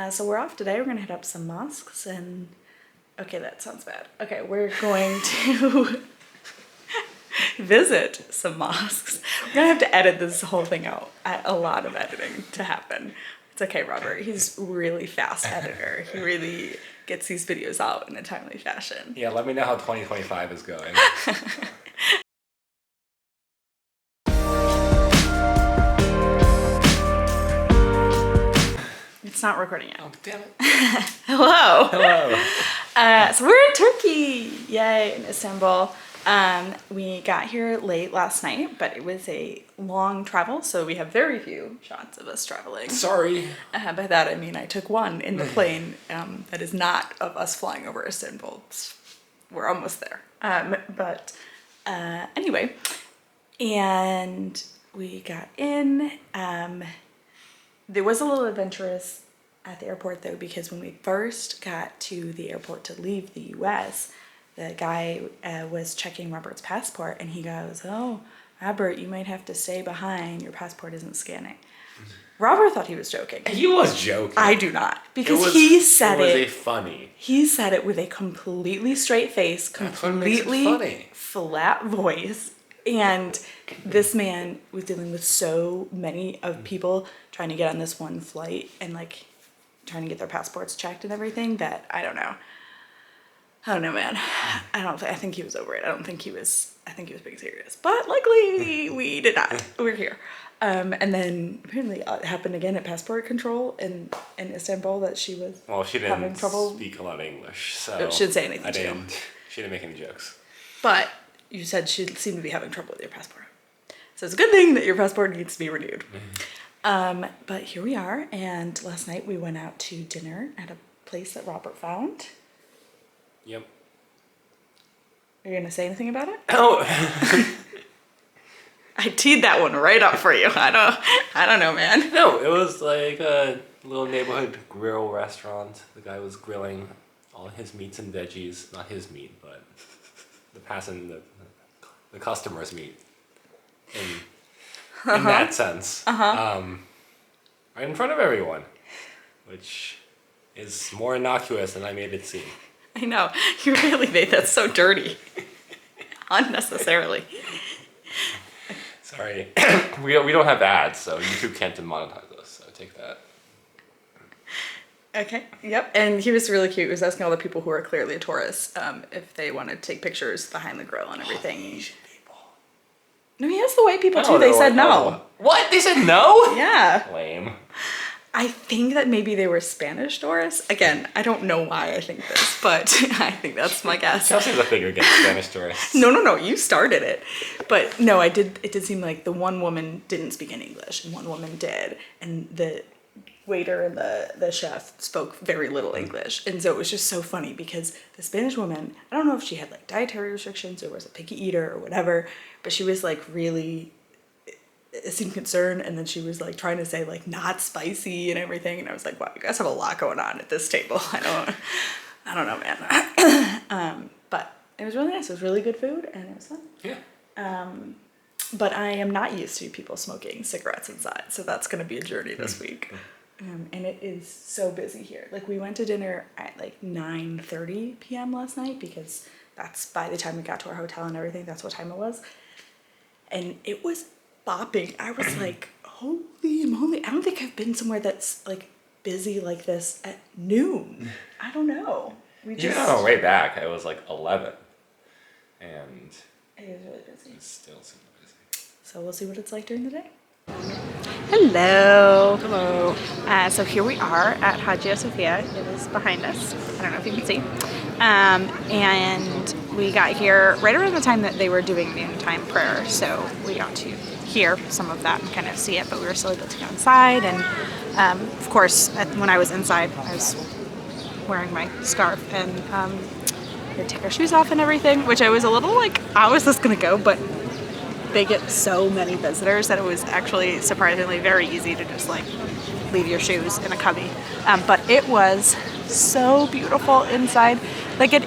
So we're off today. We're gonna hit up some mosques and, okay, that sounds bad. Okay, we're going to visit some mosques. We're gonna have to edit this whole thing out. A lot of editing to happen. It's okay, Robert. He's really fast editor. He really gets these videos out in a timely fashion. Yeah, let me know how 2025 is going. It's not recording yet. Oh, damn it. Hello. Hello. So we're in Turkey. Yay, in Istanbul. We got here late last night, but it was a long travel, so we have very few shots of us traveling. Sorry. By that I mean I took one in the plane that is not of us flying over Istanbul. We're almost there. Anyway, and we got in. There was a little adventurous at the airport though, because when we first got to the airport to leave the US, the guy was checking Robert's passport and he goes, "Oh, Robert, you might have to stay behind. Your passport isn't scanning." Robert thought he was joking. He was joking. I do not, because he said it. It was funny. He said it with a completely straight face, completely flat voice. And this man was dealing with so many of people trying to get on this one flight and like trying to get their passports checked and everything that I don't know, man. I think he was over it. I think he was being serious, but luckily we did not. We're here. And then apparently it happened again at passport control in Istanbul that she was she having didn't trouble. speak a lot of English, so She didn't say anything to you. She didn't make any jokes. But you said she seemed to be having trouble with your passport. So it's a good thing that your passport needs to be renewed. But here we are, and last night we went out to dinner at a place that Robert found. Yep. Are you gonna say anything about it? Oh. I teed that one right up for you. I don't know, man. No, it was like a little neighborhood grill restaurant. The guy was grilling all his meats and veggies. Not his meat, but the customer's meat. In that sense. Right in front of everyone. Which is more innocuous than I made it seem. I know. You really made that so dirty. Unnecessarily. Sorry. we don't have ads, so YouTube can't demonetize us, so take that. Okay, yep. And he was really cute. He was asking all the people who are clearly tourists if they wanted to take pictures behind the grill and everything. Asian people. No, he asked the white people too. They said no. What? They said no? Yeah. Lame. I think that maybe they were Spanish tourists. Again, I don't know why I think this, but I think that's my guess. Chelsea's a figure against Spanish tourists. No, you started it. But no, it did seem like the one woman didn't speak any English and one woman did. And the waiter and the chef spoke very little English. And so it was just so funny because the Spanish woman, I don't know if she had like dietary restrictions or was a picky eater or whatever, but she was like really, it seemed concerned, and then she was like trying to say like not spicy and everything, and I was like, wow, you guys have a lot going on at this table. I don't know, man. But it was really nice. It was really good food and it was fun. Yeah. But I am not used to people smoking cigarettes inside, so that's going to be a journey this week. And it is so busy here. Like we went to dinner at like 9:30 p.m. last night because that's by the time we got to our hotel and everything, that's what time it was. And it was bopping. I was like, holy moly, I don't think I've been somewhere that's like busy like this at noon. I don't know. Way back it was like 11 and it was really busy. It's still super busy. So we'll see what it's like during the day. Hello. So here we are at Hagia Sophia. It is behind us. I don't know if you can see. And we got here right around the time that they were doing noontime prayer, so we got to hear some of that and kind of see it, but we were still able to go inside. And of course, when I was inside, I was wearing my scarf and we had to take our shoes off and everything, which I was a little like, how is this gonna go? But they get so many visitors that it was actually surprisingly very easy to just like leave your shoes in a cubby. But it was so beautiful inside. Like it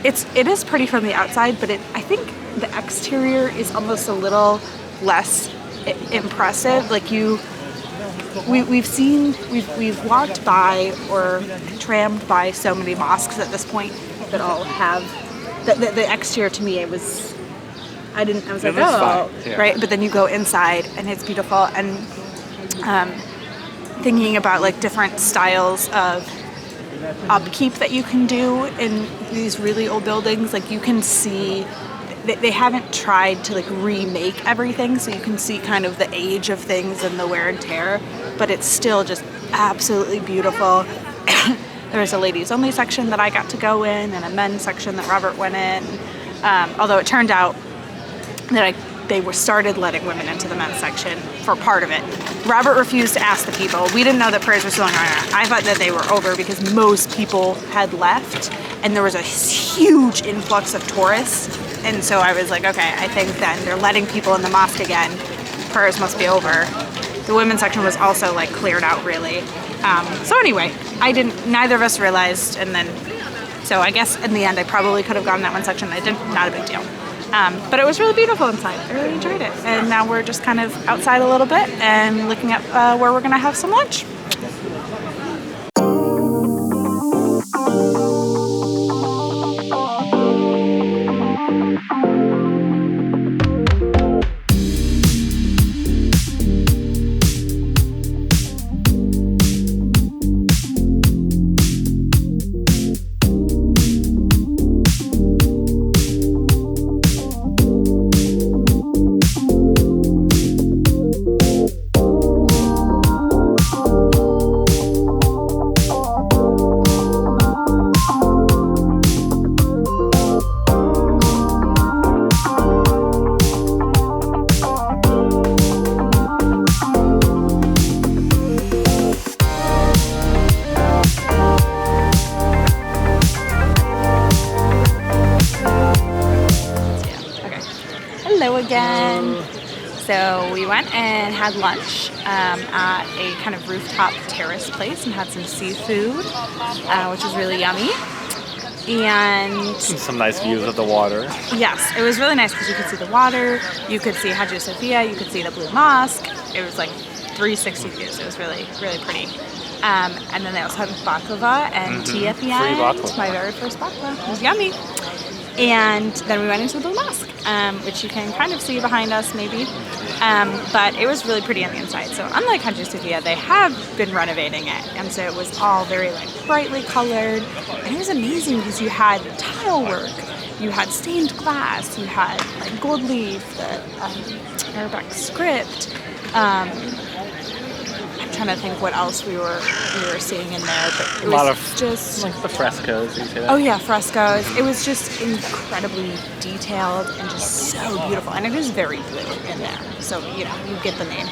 is pretty from the outside, but I think the exterior is almost a little less impressive. Like we've walked by or trammed by so many mosques at this point that all have the exterior. To me, I was like, oh, fine. Yeah. right. But then you go inside and it's beautiful. And thinking about like different styles of upkeep that you can do in these really old buildings, like you can see they haven't tried to like remake everything, so you can see kind of the age of things and the wear and tear, but it's still just absolutely beautiful. There's a ladies only section that I got to go in and a men's section that Robert went in, although it turned out that they were started letting women into the men's section for part of it. Robert refused to ask the people. We didn't know that prayers were still going on. I thought that they were over because most people had left and there was a huge influx of tourists. And so I was like, okay, I think then they're letting people in the mosque again. Prayers must be over. The women's section was also like cleared out really. So anyway, neither of us realized, and then, so I guess in the end I probably could have gone in that one section. I didn't, not a big deal. But it was really beautiful inside. I really enjoyed it. And now we're just kind of outside a little bit and looking at where we're gonna have some lunch. Again. So we went and had lunch at a kind of rooftop terrace place and had some seafood, which was really yummy. And some nice views of the water. Yes, it was really nice because you could see the water, you could see Hagia Sophia, you could see the Blue Mosque. It was like 360 views. It was really, really pretty. And then they also had baklava and tea at the end. Baklava. My very first baklava. It was yummy. And then we went into the Blue Mosque, which you can kind of see behind us maybe. But it was really pretty on the inside. So unlike Hagia Sophia, they have been renovating it. And so it was all very like brightly colored. And it was amazing because you had tile work, you had stained glass, you had like gold leaf, the Arabic script. I'm trying to think what else we were seeing in there, but it was just like the frescoes. Oh yeah, frescoes. It was just incredibly detailed and just so beautiful, and it is very blue in there. So you get the name.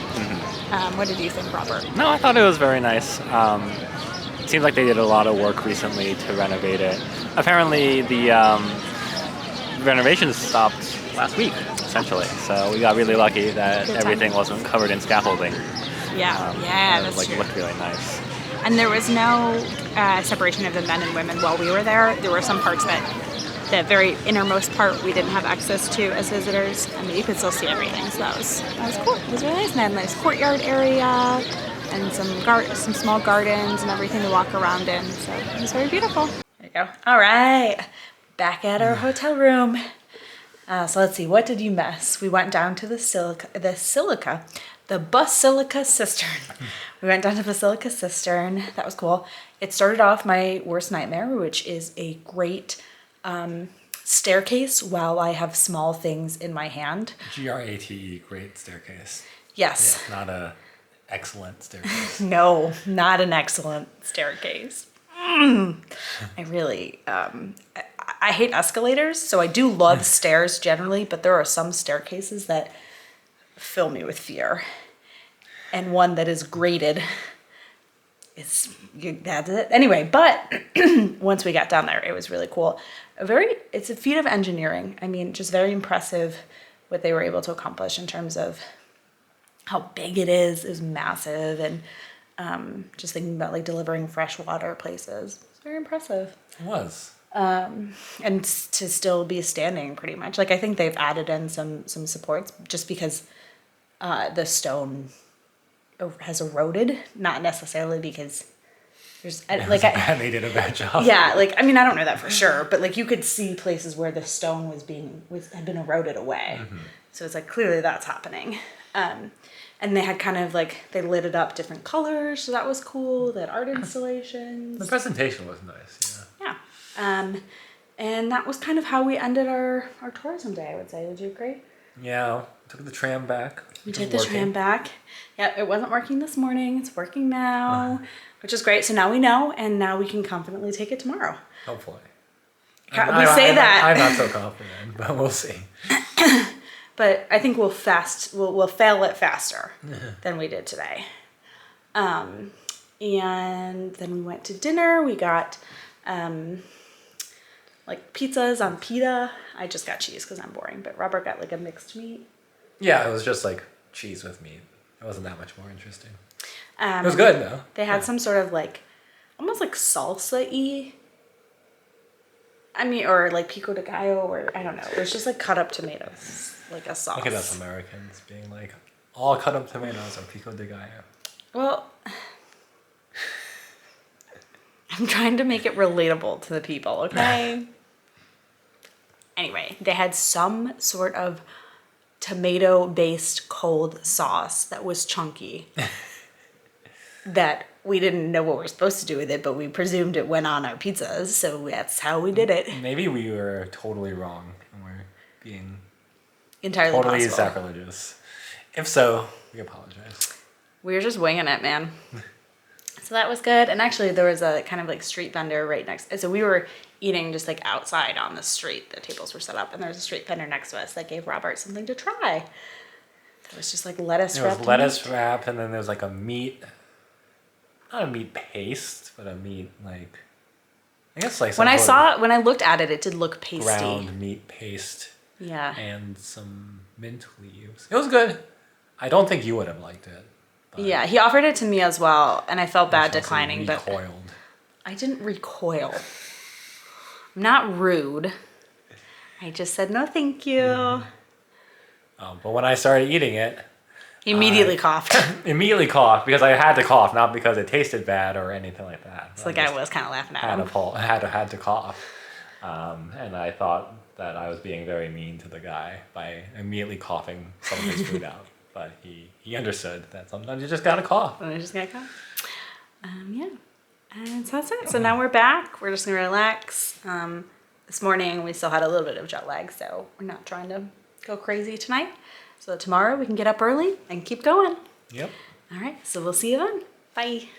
What did you think, Robert? No, I thought it was very nice. It seems like they did a lot of work recently to renovate it. Apparently, the renovations stopped last week, essentially. So we got really lucky that everything wasn't covered in scaffolding. Yeah, that's like, true. It looked really nice. And there was no separation of the men and women while we were there. There were some parts that the very innermost part we didn't have access to as visitors. I mean, you could still see everything, so that was cool. It was really nice. And they had a nice courtyard area and some small gardens and everything to walk around in. So it was very beautiful. There you go. All right, back at our hotel room. So let's see, what did you miss? We went down to the Basilica Cistern. We went down to Basilica Cistern. That was cool. It started off my worst nightmare, which is a great staircase while I have small things in my hand. GRATE, great staircase. Yes. Yeah, not a excellent staircase. No, not an excellent staircase. I really, I hate escalators, so I do love stairs generally, but there are some staircases that fill me with fear. And one that is graded that's it. Anyway, but once we got down there, it was really cool. It's a feat of engineering. I mean, just very impressive what they were able to accomplish in terms of how big it is. It was massive, and just thinking about like delivering fresh water places. It's very impressive. It was. And to still be standing pretty much. Like I think they've added in some supports just because the stone has eroded, not necessarily because there's They did a bad job. yeah, like, I mean, I don't know that for sure, but like you could see places where the stone had been eroded away. So it's like clearly that's happening. And they had kind of like, they lit it up different colors, so that was cool. They had art installations. The presentation was nice, Yeah. And that was kind of how we ended our tourism day, I would say. Would you agree? Yeah, took the tram back. We took the tram back. Yeah, it wasn't working this morning. It's working now, which is great. So now we know, and now we can confidently take it tomorrow. Hopefully. We say that. I'm not so confident, but we'll see. But I think we'll fail it faster than we did today. And then we went to dinner. We got like pizzas on pita. I just got cheese because I'm boring, but Robert got like a mixed meat. Yeah, it was just like cheese with meat. It wasn't that much more interesting. It was good though. They had some sort of like, almost like salsa-y. I mean, or like pico de gallo, or I don't know. It was just like cut up tomatoes, like a sauce. Look at us Americans being like, all cut up tomatoes are pico de gallo. Well, I'm trying to make it relatable to the people, okay? Anyway, they had some sort of tomato-based cold sauce that was chunky that we didn't know what we were supposed to do with it, but we presumed it went on our pizzas, so that's how we did it. Maybe we were totally wrong and we're being Entirely totally possible. sacrilegious. If so, we apologize. We were just winging it, man. So that was good. And actually there was a kind of like street vendor right next. So we were eating just like outside on the street. The tables were set up and there was a street vendor next to us that gave Robert something to try. It was just like lettuce wrap. There was lettuce wrap, and then there was like a meat, not a meat paste, but a meat like, I guess like some when I looked at it, it did look pasty. ground meat paste. Yeah. And some mint leaves. It was good. I don't think you would have liked it. Yeah, he offered it to me as well, and I felt bad declining, but I didn't recoil. I'm not rude. I just said no, thank you. But when I started eating it, He immediately coughed. Immediately coughed because I had to cough, not because it tasted bad or anything like that. So the guy was kind of laughing at him. Had to cough, and I thought that I was being very mean to the guy by immediately coughing some of his food out. But he understood that sometimes you just gotta cough. Yeah. Yeah. And so that's it. So now we're back. We're just gonna relax. This morning we still had a little bit of jet lag, so we're not trying to go crazy tonight. So tomorrow we can get up early and keep going. Yep. All right. So we'll see you then. Bye.